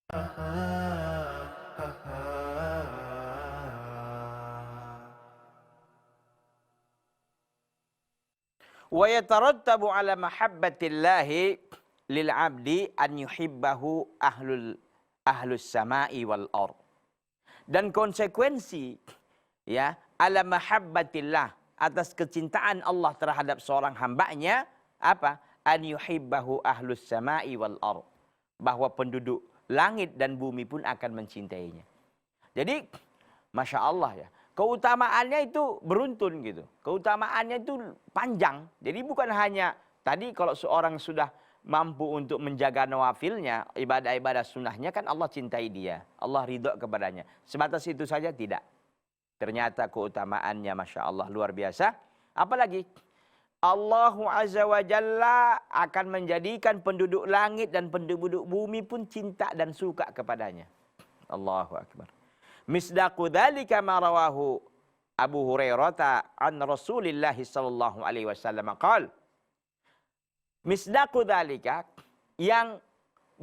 Wa yatarattabu ala mahabbatillahi lil 'abdi an yuhibbahu ahlus sama'i wal ard. Dan konsekuensi ya ala mahabbatillah atas kecintaan Allah terhadap seorang hambanya apa? An yuhibbahu ahlus sama'i wal ard. Bahwa penduduk langit dan bumi pun akan mencintainya. Jadi Masya Allah ya. Keutamaannya itu beruntun gitu. Keutamaannya itu panjang. Jadi bukan hanya tadi kalau seorang sudah mampu untuk menjaga nawafilnya, ibadah-ibadah sunnahnya kan Allah cintai dia. Allah ridho kepadanya. Sebatas itu saja tidak. Ternyata keutamaannya Masya Allah luar biasa. Apalagi Allah Azza wa Jalla akan menjadikan penduduk langit dan penduduk bumi pun cinta dan suka kepadanya. Allahu Akbar. Misdaqu dzalika ma rawahu Abu Hurairah an Rasulillah sallallahu alaihi wasallam qaal. Misdaqu dzalika, yang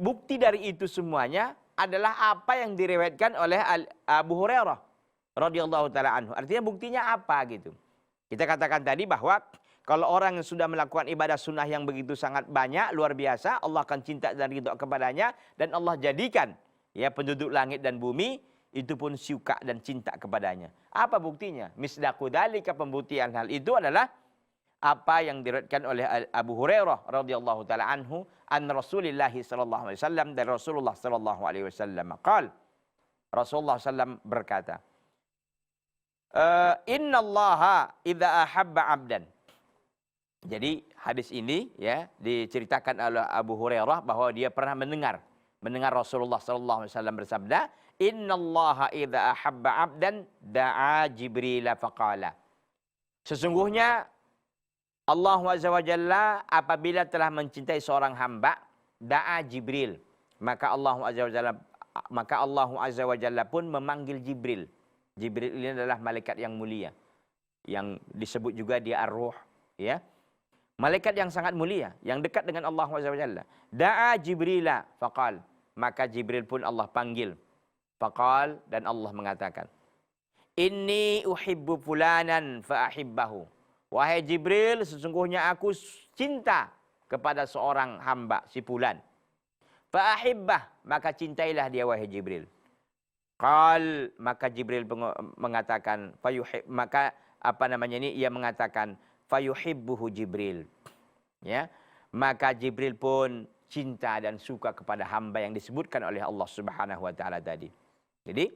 bukti dari itu semuanya adalah apa yang diriwayatkan oleh Abu Hurairah radhiyallahu taala anhu. Artinya buktinya apa gitu. Kita katakan tadi bahwa kalau orang yang sudah melakukan ibadah sunnah yang begitu sangat banyak, luar biasa, Allah akan cinta dan ridho kepadanya, dan Allah jadikan ya penduduk langit dan bumi itu pun suka dan cinta kepadanya. Apa buktinya? Misdaqu dzalika, pembuktian hal itu adalah apa yang diriwayatkan oleh Abu Hurairah radhiyallahu taala anhu an Rasulillah sallallahu alaihi wasallam, dari Rasulullah sallallahu alaihi wasallam qaal. Rasulullah sallam berkata, innallaha idza ahabba 'abdan. Jadi hadis ini ya diceritakan oleh Abu Hurairah bahwa dia pernah mendengar Rasulullah sallallahu alaihi wasallam bersabda, innallaha idza ahabba 'abdan da'a Jibril faqala. Sesungguhnya Allah Azza wa Jalla apabila telah mencintai seorang hamba, da'a Jibril, maka Allah Azza wa Jalla pun memanggil Jibril. Jibril ini adalah malaikat yang mulia, yang disebut juga dia ar-ruh, ya. Malaikat yang sangat mulia, yang dekat dengan Allah Azza wa Jalla. Da'a Jibrila faqal, maka Jibril pun Allah panggil. Faqal, dan Allah mengatakan, inni uhibbu fulanan fa ahibbahu. Wahai Jibril, sesungguhnya aku cinta kepada seorang hamba, si fulan. Fa ahibbah, maka cintailah dia wahai Jibril. Qal, maka Jibril mengatakan, maka apa namanya ini, ia mengatakan fayuhibbuhu Jibril. Ya, maka Jibril pun cinta dan suka kepada hamba yang disebutkan oleh Allah Subhanahu wa taala tadi. Jadi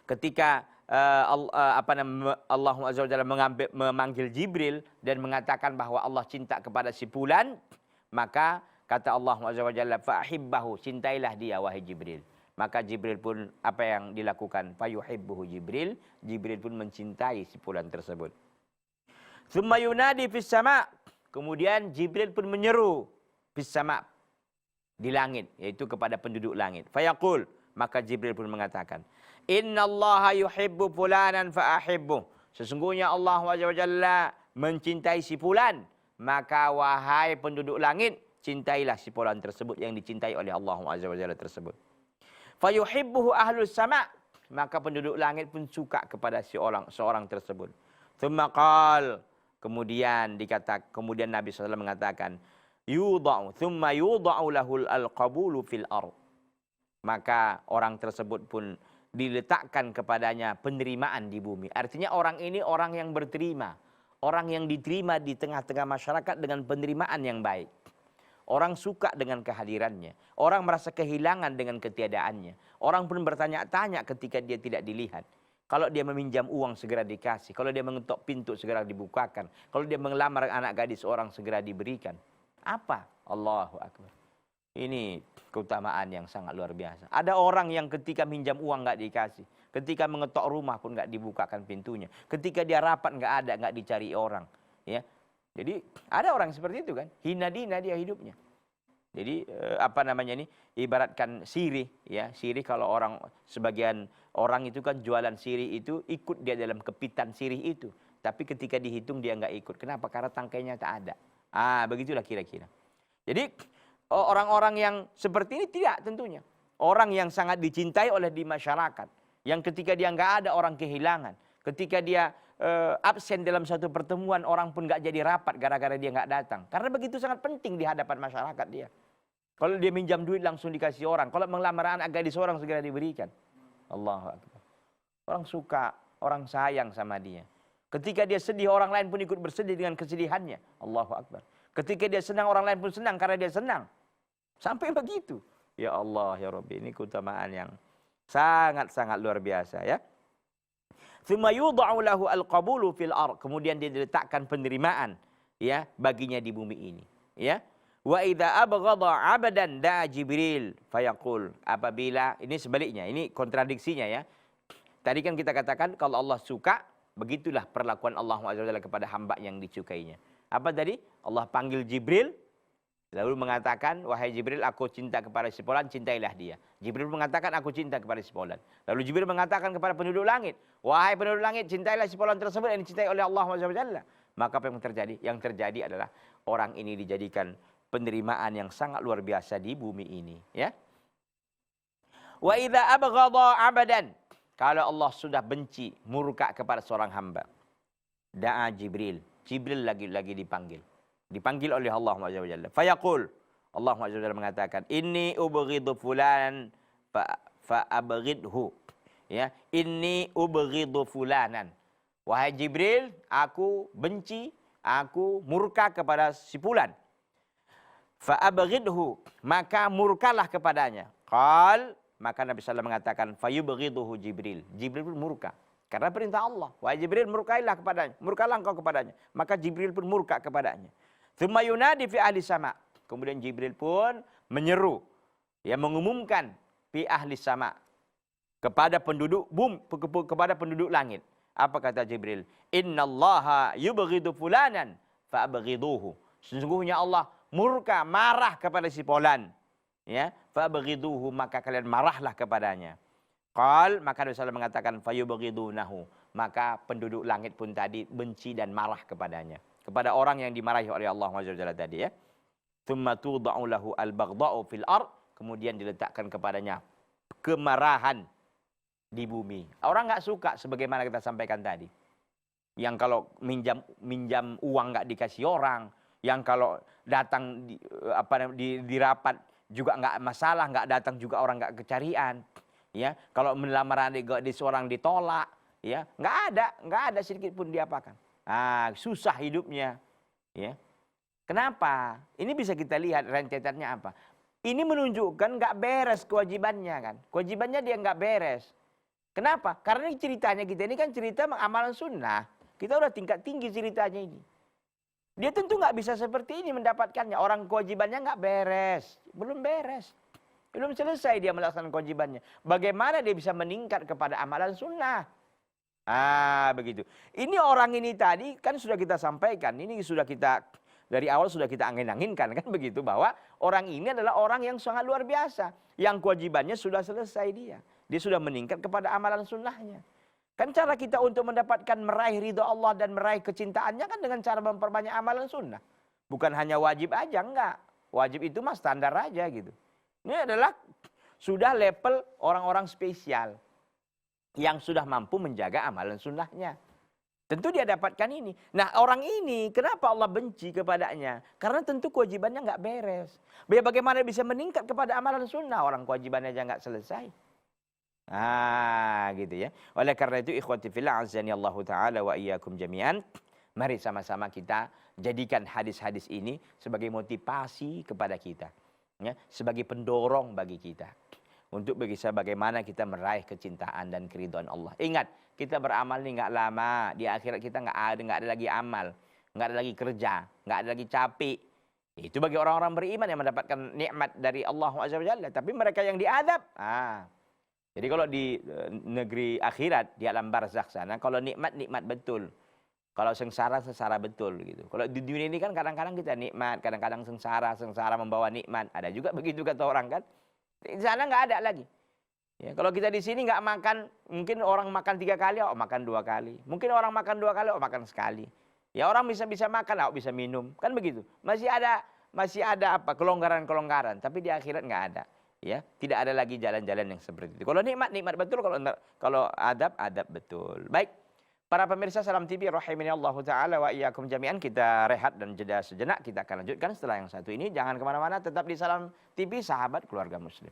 ketika Allah Azza wa Jalla memanggil Jibril dan mengatakan bahwa Allah cinta kepada si fulan, maka kata Allah Azza wa Jalla fa'ahibbahu, cintailah dia wahai Jibril. Maka Jibril pun apa yang dilakukan? Fayuhibbuhu Jibril, Jibril pun mencintai si fulan tersebut. Tsumma yunadi fis sama', kemudian Jibril pun menyeru fis sama', di langit, yaitu kepada penduduk langit. Fayaqul, maka Jibril pun mengatakan, innallaha yuhibbu fulanan fa'ahibbuh. Sesungguhnya Allah Azza wa Jalla mencintai si fulan, maka wahai penduduk langit, cintailah si fulan tersebut yang dicintai oleh Allah Azza wa Jalla tersebut. Fayuhibbuhu ahlus sama', maka penduduk langit pun suka kepada seorang tersebut. Tsumma qal, kemudian Nabi SAW mengatakan, thumma yudha'u lahul al-qabulu fil ard. Maka orang tersebut pun diletakkan kepadanya penerimaan di bumi. Artinya orang ini orang yang berterima, orang yang diterima di tengah-tengah masyarakat dengan penerimaan yang baik. Orang suka dengan kehadirannya, orang merasa kehilangan dengan ketiadaannya. Orang pun bertanya-tanya ketika dia tidak dilihat. Kalau dia meminjam uang segera dikasih, kalau dia mengetok pintu segera dibukakan, kalau dia mengelamar anak gadis orang segera diberikan. Apa? Allahu Akbar. Ini keutamaan yang sangat luar biasa. Ada orang yang ketika minjam uang nggak dikasih, ketika mengetok rumah pun nggak dibukakan pintunya, ketika dia rapat nggak dicari orang, ya. Jadi ada orang seperti itu kan, hina dina dia hidupnya. Jadi apa namanya ini, ibaratkan sirih, ya. Sirih kalau sebagian orang itu kan jualan sirih itu ikut dia dalam kepitan sirih itu, tapi ketika dihitung dia nggak ikut. Kenapa? Karena tangkainya tak ada. Begitulah kira-kira. Jadi orang-orang yang seperti ini tidak tentunya. orang yang sangat dicintai oleh di masyarakat. Yang ketika dia nggak ada, orang kehilangan. Ketika dia absen dalam satu pertemuan, orang pun nggak jadi rapat gara-gara dia nggak datang. Karena begitu sangat penting di hadapan masyarakat dia. Kalau dia minjam duit langsung dikasih orang. Kalau melamar anak gadis orang segera diberikan. Allahu Akbar. Orang suka, orang sayang sama dia. Ketika dia sedih, orang lain pun ikut bersedih dengan kesedihannya. Allahu Akbar. Ketika dia senang, orang lain pun senang karena dia senang. Sampai begitu. Ya Allah, ya Rabbi, ini keutamaan yang sangat-sangat luar biasa ya. Tsumma yudha'u lahu al-qabulu fil ardh. Kemudian dia diletakkan penerimaan ya baginya di bumi ini, ya. Wa idza abghadha 'abdan da'a Jibril fayaqul. Apabila ini sebaliknya, ini kontradiksinya ya. Tadi kan kita katakan kalau Allah suka, begitulah perlakuan Allah Azza wa Jalla kepada hamba yang dicukainya. Apa tadi? Allah panggil Jibril lalu mengatakan, wahai Jibril, aku cinta kepada si fulan, cintailah dia. Jibril mengatakan, aku cinta kepada si fulan. Lalu Jibril mengatakan kepada penduduk langit, wahai penduduk langit, cintailah si fulan tersebut yang dicintai oleh Allah SWT. Maka apa yang terjadi? Yang terjadi adalah orang ini dijadikan penerimaan yang sangat luar biasa di bumi ini. Ya. Wa idza abghadha 'abadan. Kalau Allah sudah benci, murka kepada seorang hamba, da'a Jibril. Jibril lagi dipanggil. Dipanggil oleh Allah SWT. Fayaqul. Allah SWT mengatakan, inni ubghidu fulan fa'abghidhu. Ya, inni ubghidu fulanan. Wahai Jibril, aku benci, aku murka kepada si fulan. Fa'abghidhu, maka murkalah kepadanya. Qal, maka Nabi SAW mengatakan, fayubghidhu Jibril. Jibril pun murka. Karena perintah Allah. Wahai Jibril, murkailah kepadanya. Murkalah engkau kepadanya. Maka Jibril pun murka kepadanya. Tsumma yunadi fi ahli sama. Kemudian Jibril pun menyeru, ya, mengumumkan fi ahli sama, kepada penduduk kepada penduduk langit. Apa kata Jibril? Innallaha yubghidu fulanan fa'abghiduhu. Sesungguhnya Allah murka, marah kepada si fulan. Ya, fa'abghiduhu, maka kalian marahlah kepadanya. Qal, maka Nabi SAW mengatakan fayubghidunahu. Maka penduduk langit pun tadi benci dan marah kepadanya. Kepada orang yang dimarahi oleh Allah SWT tadi ya. Tsumma tudha'u lahu al-baghdha'u fil ardh. Kemudian diletakkan kepadanya kemarahan di bumi. Orang nggak suka sebagaimana kita sampaikan tadi. Yang kalau minjam uang nggak dikasih orang, yang kalau datang di rapat juga nggak masalah, nggak datang juga orang nggak kecarian. Ya, kalau melamar adik seorang ditolak, ya, nggak ada sedikit pun diapakan. Susah hidupnya, ya. Kenapa? Ini bisa kita lihat rentetannya apa. Ini menunjukkan nggak beres kewajibannya kan. Kewajibannya dia nggak beres. Kenapa? Karena ceritanya kita ini kan cerita amalan sunnah. Kita udah tingkat tinggi ceritanya ini. Dia tentu nggak bisa seperti ini mendapatkannya. Orang kewajibannya nggak beres, belum beres. Belum selesai dia melaksanakan kewajibannya. Bagaimana dia bisa meningkat kepada amalan sunnah? Begitu. Ini orang ini tadi kan sudah kita sampaikan. Ini sudah kita dari awal sudah kita angin-anginkan kan begitu, bahwa orang ini adalah orang yang sangat luar biasa. Yang kewajibannya sudah selesai dia. Dia sudah meningkat kepada amalan sunnahnya. Kan cara kita untuk mendapatkan meraih ridho Allah dan meraih kecintaannya kan dengan cara memperbanyak amalan sunnah. Bukan hanya wajib aja, enggak. Wajib itu mah standar aja gitu. Ini adalah sudah level orang-orang spesial yang sudah mampu menjaga amalan sunnahnya. Tentu dia dapatkan ini. Nah, orang ini kenapa Allah benci kepadanya? Karena tentu kewajibannya nggak beres. Bagaimana bisa meningkat kepada amalan sunnah? Orang kewajibannya aja nggak selesai. Gitu ya. Oleh karena itu, ikhwati fillah, azani Allah Ta'ala wa iyyakum jami'an. Mari sama-sama kita jadikan hadis-hadis ini sebagai motivasi kepada kita. Ya, sebagai pendorong bagi kita. Untuk bisa bagaimana kita meraih kecintaan dan keridhaan Allah. Ingat, kita beramal ini nggak lama. Di akhirat kita nggak ada lagi amal, nggak ada lagi kerja, nggak ada lagi capek. Itu bagi orang-orang beriman yang mendapatkan nikmat dari Allah SWT. Tapi mereka yang diadab, jadi kalau di negeri akhirat, di alam barzakh sana, kalau nikmat betul. Kalau sengsara betul gitu. Kalau di dunia ini kan kadang-kadang kita nikmat, kadang-kadang sengsara membawa nikmat. Ada juga begitu kata orang kan. Di sana nggak ada lagi. Ya, kalau kita di sini nggak makan, mungkin orang makan 3 kali, makan 2 kali. Mungkin orang makan 2 kali, makan sekali. Ya, orang bisa makan, bisa minum, kan begitu. Masih ada kelonggaran-kelonggaran. Tapi di akhirat nggak ada. Ya, tidak ada lagi jalan-jalan yang seperti itu. Kalau nikmat, nikmat betul. Kalau adab, adab betul. Baik, para pemirsa Salam TV, rahimani Allah Ta'ala wa iyyakum jami'an. Kita rehat dan jeda sejenak. Kita akan lanjutkan setelah yang satu ini. Jangan kemana-mana, tetap di Salam TV, sahabat keluarga muslim.